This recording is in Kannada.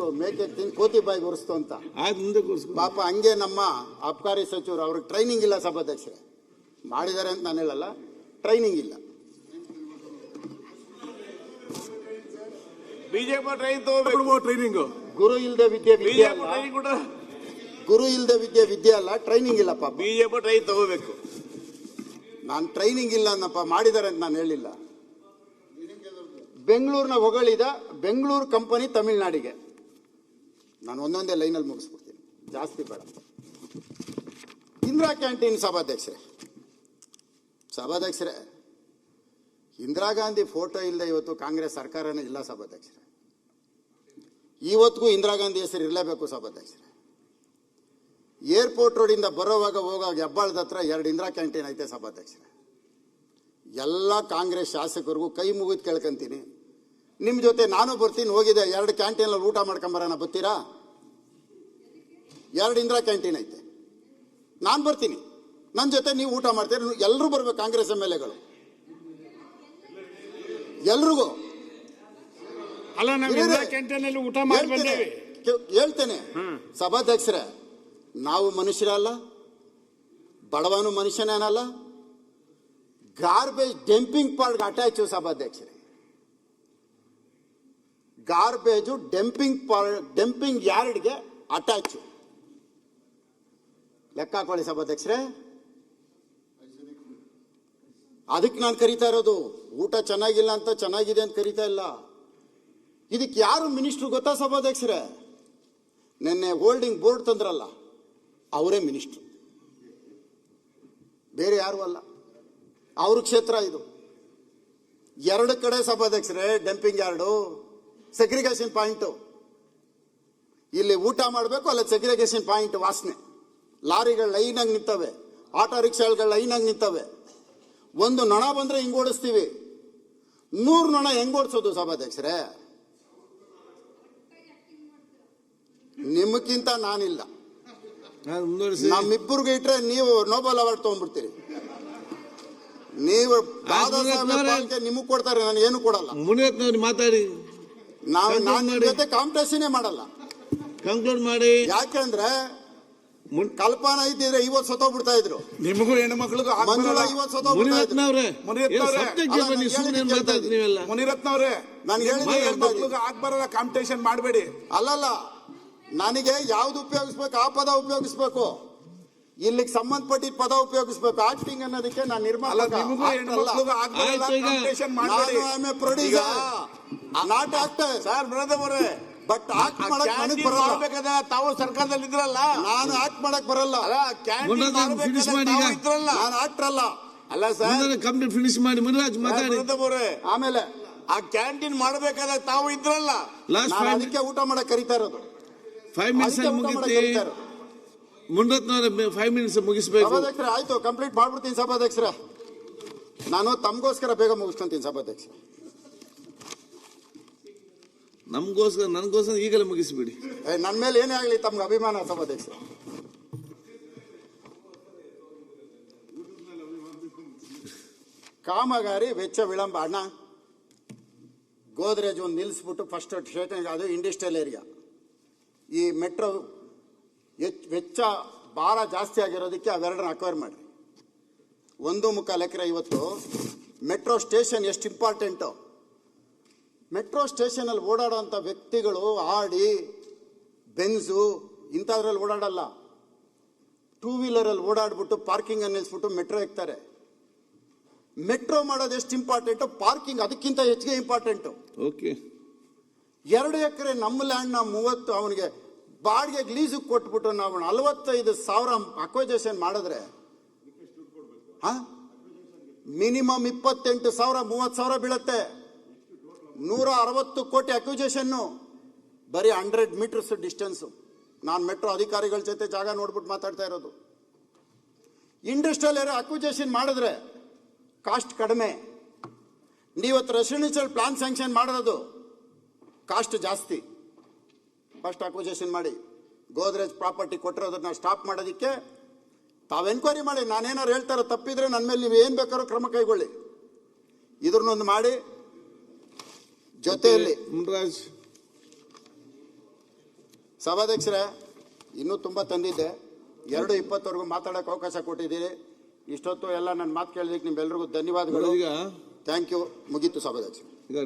ಕೂರಿಸಿದ್ರು ಮೇಕೆ ತಿಂದು ಕೋತಿ ಬಾಯಿಗೆ ಉರಿಸ್ತು ಅಂತ. ಪಾಪ ಹಂಗೆ ನಮ್ಮ ಅಬಕಾರಿ ಸಚಿವರು ಅವ್ರಿಗೆ ಟ್ರೈನಿಂಗ್ ಇಲ್ಲ ಸಭಾಧ್ಯಕ್ಷರೇ. ಮಾಡಿದ್ದಾರೆ ಅಂತ ನಾನು ಹೇಳಲ್ಲ, ಟ್ರೈನಿಂಗ್ ಇಲ್ಲ. ಬಿಜೆಪಿ ಟ್ರೈನಿಂಗ್ ಗುರು ಇಲ್ಲದೆ ವಿದ್ಯೆ ವಿದ್ಯೆ ಅಲ್ಲ, ಗುರು ಇಲ್ಲದೆ ವಿದ್ಯೆ ವಿದ್ಯೆ ಅಲ್ಲ, ಟ್ರೈನಿಂಗ್ ಇಲ್ಲ. ಪಾಪ ಬಿಜೆಪಿ ಟ್ರೈನ್ ತಗೋಬೇಕು. ನಾನು ಟ್ರೈನಿಂಗ್ ಇಲ್ಲ ಅನ್ನಪ್ಪ, ಮಾಡಿದ್ದಾರೆ ಅಂತ ನಾನು ಹೇಳಿಲ್ಲ. ಬೆಂಗಳೂರಿನ ಹೊಗಳಿದ ಬೆಂಗಳೂರು ಕಂಪನಿ ತಮಿಳ್ನಾಡಿಗೆ. ನಾನು ಒಂದೊಂದೇ ಲೈನಲ್ಲಿ ಮುಗಿಸ್ಬಿಡ್ತೀನಿ, ಜಾಸ್ತಿ ಬೇಡ. ಇಂದಿರಾ ಕ್ಯಾಂಟೀನ್ ಸಭಾಧ್ಯಕ್ಷರೇ, ಇಂದಿರಾ ಗಾಂಧಿ ಫೋಟೋ ಇಲ್ಲದೆ ಇವತ್ತು ಕಾಂಗ್ರೆಸ್ ಸರ್ಕಾರನೇ ಇಲ್ಲ ಸಭಾಧ್ಯಕ್ಷರೇ. ಇವತ್ತಿಗೂ ಇಂದಿರಾ ಗಾಂಧಿ ಹೆಸರು ಇರಲೇಬೇಕು ಸಭಾಧ್ಯಕ್ಷರೇ. ಏರ್ಪೋರ್ಟ್ ರೋಡಿಂದ ಬರೋವಾಗ ಹೋಗಾಗ ಹೆಬ್ಬಾಳದ ಹತ್ರ 2 ಇಂದಿರಾ ಕ್ಯಾಂಟೀನ್ ಐತೆ ಸಭಾಧ್ಯಕ್ಷರೇ. ಎಲ್ಲ ಕಾಂಗ್ರೆಸ್ ಶಾಸಕರಿಗೂ ಕೈ ಮುಗಿದು ಕೇಳ್ಕೊಂತೀನಿ, ನಿಮ್ಮ ಜೊತೆ ನಾನು ಬರ್ತೀನಿ, ಹೋಗಿದೆ 2 ಕ್ಯಾಂಟೀನಲ್ಲಿ ಊಟ ಮಾಡ್ಕೊಂಬರೋಣ, ಬರ್ತೀರಾ? 2 ಇಂದಿರಾ ಕ್ಯಾಂಟೀನ್ ಐತೆ, ನಾನು ಬರ್ತೀನಿ, ನನ್ನ ಜೊತೆ ನೀವು ಊಟ ಮಾಡ್ತೀರಿ. ಎಲ್ಲರೂ ಬರ್ಬೇಕು, ಕಾಂಗ್ರೆಸ್ MLAಗಳು ಎಲ್ರಿಗೂ. ಹೇಳ್ತೇನೆ ಸಭಾಧ್ಯಕ್ಷರೇ, ನಾವು ಮನುಷ್ಯರಲ್ಲ, ಬಡವನು ಮನುಷ್ಯನೇನಲ್ಲ. ಗಾರ್ಬೇಜ್ ಡಂಪಿಂಗ್ ಪಾರ್ಟ್ಗೆ ಅಟ್ಯಾಚು ಸಭಾಧ್ಯಕ್ಷರೇ. Garbage dumping ಯಾರ್ಡ್ಗೆ attach. ಲೆಕ್ಕ ಹಾಕೊಳ್ಳಿ ಸಭಾಧ್ಯಕ್ಷರೇ. ಅದಕ್ಕೆ ನಾನು ಕರಿತಾ ಇರೋದು. ಊಟ ಚೆನ್ನಾಗಿಲ್ಲ ಅಂತ ಚೆನ್ನಾಗಿದೆ ಅಂತ ಕರಿತಾ ಇಲ್ಲ. ಇದಕ್ಕೆ ಯಾರು ಮಿನಿಸ್ಟ್ರು ಗೊತ್ತಾ ಸಭಾಧ್ಯಕ್ಷರೇ? ನಿನ್ನೆ ಹೋಲ್ಡಿಂಗ್ ಬೋರ್ಡ್ ತಂದ್ರಲ್ಲ, ಅವರೇ ಮಿನಿಸ್ಟ್ರು, ಬೇರೆ ಯಾರು ಅಲ್ಲ. ಅವ್ರ ಕ್ಷೇತ್ರ ಇದು. 2 ಕಡೆ ಸಭಾಧ್ಯಕ್ಷರೇ ಡಂಪಿಂಗ್ ಯಾರ್ಡು, ಸೆಗ್ರಿಗೇಷನ್ ಪಾಯಿಂಟು. ಇಲ್ಲಿ ಊಟ ಮಾಡಬೇಕು, ಅಲ್ಲ ಸೆಗ್ರಿಗೇಷನ್ ಪಾಯಿಂಟ್ ವಾಸನೆ. ಲಾರಿಗಳು ಲೈನಾಗಿ ನಿಂತವೆ, ಆಟೋ ರಿಕ್ಷಾಗಳು ಲೈನಾಗಿ ನಿಂತವೆ. ಒಂದು ನೊಣ ಬಂದ್ರೆ ಹಿಂಗ್ ಓಡಿಸ್ತೀವಿ, 100 ನೊಣ ಹೆಂಗ್ ಓಡಿಸೋದು ಸಭಾಧ್ಯಕ್ಷರೇ? ನಿಮಗಿಂತ ನಾನಿಲ್ಲ. ನಮ್ಮಿಬ್ಬರಿಗೆ ಇಟ್ರೆ ನೀವು ನೋಬೆಲ್ ಅವಾರ್ಡ್ ತಗೊಂಡ್ಬಿಡ್ತೀರಿ. ನೀವು ನಿಮಗ್ ಕೊಡ್ತಾರೆ, ನಾನು ಏನು ಕೊಡಲ್ಲ. ಮಾತಾಡಿ, ನಾನು ಜೊತೆ ಕಾಂಪಿಟೇಷನ್ ಮಾಡಲ್ಲ. ಕಂಕ್ಲೂಡ್ ಮಾಡಿ. ಯಾಕೆಂದ್ರೆ ಕಲ್ಪನಾ ಇದ್ದಿದ್ರೆ 50 ಸತ್ತೋಗ್ಬಿಡ್ತಾ ಇದ್ರು. ನಿಮಗೂ ಹೆಣ್ಮಕ್ಳಿಗೂ ಮಂಜುಳಾ 50 ಸತ್ತೋಗ್ಬಿಡ್ತಾ ಇದ್ರು. ಮುನಿರತ್ನವ್ರೆ, ನಾನು ಹೆಣ್ಮಕ್ಳಿಗೂ ಆಗ್ಬಾರಲ್ಲ, ಕಾಂಪಿಟೇಷನ್ ಮಾಡಬೇಡಿ. ಅಲ್ಲಲ್ಲ, ನನಗೆ ಯಾವ್ದು ಉಪಯೋಗಿಸ್ಬೇಕು ಆ ಪದ ಉಪಯೋಗಿಸ್ಬೇಕು, ಇಲ್ಲಿಗೆ ಸಂಬಂಧಪಟ್ಟಿದ್ದ ಪದ ಉಪಯೋಗಿಸ್ಬೇಕು. ಆಕ್ಟಿಂಗ್ ಅನ್ನೋದಕ್ಕೆ ನಾನು ನಿರ್ಮಾಣ not actor sir brother. But act ಮಾಡಕ್ ನನಗ್ ಬರಲ್ಲ. ತಾವು ಸರ್ಕಾರದಲ್ಲಿ ಇದ್ರಲ್ಲ, ನಾನು ಆಕ್ಟ್ ಮಾಡಕ್ ಬರಲ್ಲ. ನಾನು ಆಕ್ಟರ್ ಅಲ್ಲ. ಅಲ್ಲ ಸರ್, ಕಂಪ್ಲೀಟ್ ಫಿನಿಶ್ ಮಾಡಿ ಮುನಿರಾಜ್ ಮಾತಾಡಿ. ಆಮೇಲೆ ಆ ಕ್ಯಾಂಟೀನ್ ಮಾಡಬೇಕಾದಾಗ ತಾವು ಇದ್ರಲ್ಲ, ಅದಕ್ಕೆ ಊಟ ಮಾಡಕ್ ಕರಿತಾ ಇರೋದು. 5 ಮಿನಿಟ್ಸ್ ಮುಗಿತಿ. ಮುನಿರತ್ನವ್ರೆ 5 ಮಿನಿಟ್ಸ್ ಮುಗಿಸ್ಬೇಕು. ಸಭಾಧ್ಯಕ್ಷರೇ ಆಯ್ತು, ಕಂಪ್ಲೀಟ್ ಮಾಡ್ಬಿಡ್ತೀನಿ ಸಭಾಧ್ಯಕ್ಷರ. ನಾನು ತಮಗೋಸ್ಕರ ಬೇಗ ಮುಗಿಸ್ಕೊಂತೀನಿ ಸಭಾಧ್ಯಕ್ಷ. ನನಗೋಸ್ಕರ ಈಗಲೇ ಮುಗಿಸ್ಬಿಡಿ. ನನ್ನ ಮೇಲೆ ಏನೇ ಆಗಲಿ ತಮ್ಗೆ ಅಭಿಮಾನ ಸಭಾಧ್ಯಕ್ಷ. ಕಾಮಗಾರಿ ವೆಚ್ಚ ವಿಳಂಬ. ಅಣ್ಣ, ಗೋದ್ರೇಜ್ ಒಂದು ನಿಲ್ಲಿಸ್ಬಿಟ್ಟು ಫಸ್ಟ್ ಸ್ಟೇಷನ್, ಅದು ಇಂಡಸ್ಟ್ರಿಯಲ್ ಏರಿಯಾ. ಈ ಮೆಟ್ರೋ ವೆಚ್ಚ ಭಾರ ಜಾಸ್ತಿ ಆಗಿರೋದಕ್ಕೆ ಅವೆರಡನ್ನ ಅಕ್ವೈರ್ ಮಾಡಿ. 1.25 ಎಕರೆ. ಇವತ್ತು ಮೆಟ್ರೋ ಸ್ಟೇಷನ್ ಎಷ್ಟು ಇಂಪಾರ್ಟೆಂಟು. ಮೆಟ್ರೋ ಸ್ಟೇಷನಲ್ಲಿ ಓಡಾಡೋಂಥ ವ್ಯಕ್ತಿಗಳು ಆಡಿ, ಬೆನ್ಸು ಇಂಥದ್ರಲ್ಲಿ ಓಡಾಡಲ್ಲ. 2 ವೀಲರಲ್ಲಿ ಓಡಾಡ್ಬಿಟ್ಟು ಪಾರ್ಕಿಂಗ್ ಅನ್ನು ನಿಲ್ಲಿಸ್ಬಿಟ್ಟು ಮೆಟ್ರೋ ಎಕ್ತಾರೆ. ಮೆಟ್ರೋ ಮಾಡೋದು ಎಷ್ಟು ಇಂಪಾರ್ಟೆಂಟು, ಪಾರ್ಕಿಂಗ್ ಅದಕ್ಕಿಂತ ಹೆಚ್ಚಿಗೆ ಇಂಪಾರ್ಟೆಂಟು. ಓಕೆ, 2 ಎಕರೆ ನಮ್ಮ ಲ್ಯಾಂಡ್ನ 30 ಅವನಿಗೆ ಬಾಡಿಗೆ ಲೀಸಿಗೆ ಕೊಟ್ಬಿಟ್ಟು ನಾವು 45,000 ಅಕ್ವೈಜೇಷನ್ ಮಾಡಿದ್ರೆ ಮಿನಿಮಮ್ 28,000 30,000 ಬೀಳುತ್ತೆ. 160 ಕೋಟಿ ಅಕ್ವಿಜೇಷನ್ನು, ಬರೀ 100 ಮೀಟರ್ಸ್ ಡಿಸ್ಟೆನ್ಸು. ನಾನು ಮೆಟ್ರೋ ಅಧಿಕಾರಿಗಳ ಜೊತೆ ಜಾಗ ನೋಡ್ಬಿಟ್ಟು ಮಾತಾಡ್ತಾ ಇರೋದು. ಇಂಡಸ್ಟ್ರಿಯಲ್ ಏರಿಯಾ ಅಕ್ವಿಜೇಷನ್ ಮಾಡಿದ್ರೆ ಕಾಸ್ಟ್ ಕಡಿಮೆ. ನೀವತ್ತು ರೆಸಿಡೆನ್ಷಿಯಲ್ ಪ್ಲಾನ್ ಸ್ಯಾಂಕ್ಷನ್ ಮಾಡೋದು ಕಾಸ್ಟ್ ಜಾಸ್ತಿ. ಫಸ್ಟ್ ಅಕ್ವಿಜೇಷನ್ ಮಾಡಿ. ಗೋದ್ರೇಜ್ ಪ್ರಾಪರ್ಟಿ ಕೊಟ್ಟಿರೋದನ್ನ ಸ್ಟಾಪ್ ಮಾಡೋದಕ್ಕೆ ತಾವು ಎನ್ಕ್ವೈರಿ ಮಾಡಿ. ನಾನೇನಾರು ಹೇಳ್ತಾರೋ ತಪ್ಪಿದ್ರೆ ನನ್ನ ಮೇಲೆ ನೀವು ಏನು ಬೇಕಾದ್ರೂ ಕ್ರಮ ಕೈಗೊಳ್ಳಿ. ಇದ್ರನ್ನೊಂದು ಮಾಡಿ. ಜೊತೆಯಲ್ಲಿ ಮುನ್ರಾಜ್ ಸಭಾಧ್ಯಕ್ಷರೇ, ಇನ್ನೂ ತುಂಬ ತಂದಿದ್ದೆ. 2:20 ಮಾತಾಡೋಕೆ ಅವಕಾಶ ಕೊಟ್ಟಿದ್ದೀರಿ. ಇಷ್ಟೊತ್ತು ಎಲ್ಲ ನನ್ನ ಮಾತು ಕೇಳಿದಕ್ಕೆ ನಿಮ್ಮೆಲ್ಲರಿಗೂ ಧನ್ಯವಾದಗಳು. ಈಗ ಥ್ಯಾಂಕ್ ಯು. ಮುಗೀತು ಸಭಾಧ್ಯಕ್ಷ. ಈಗ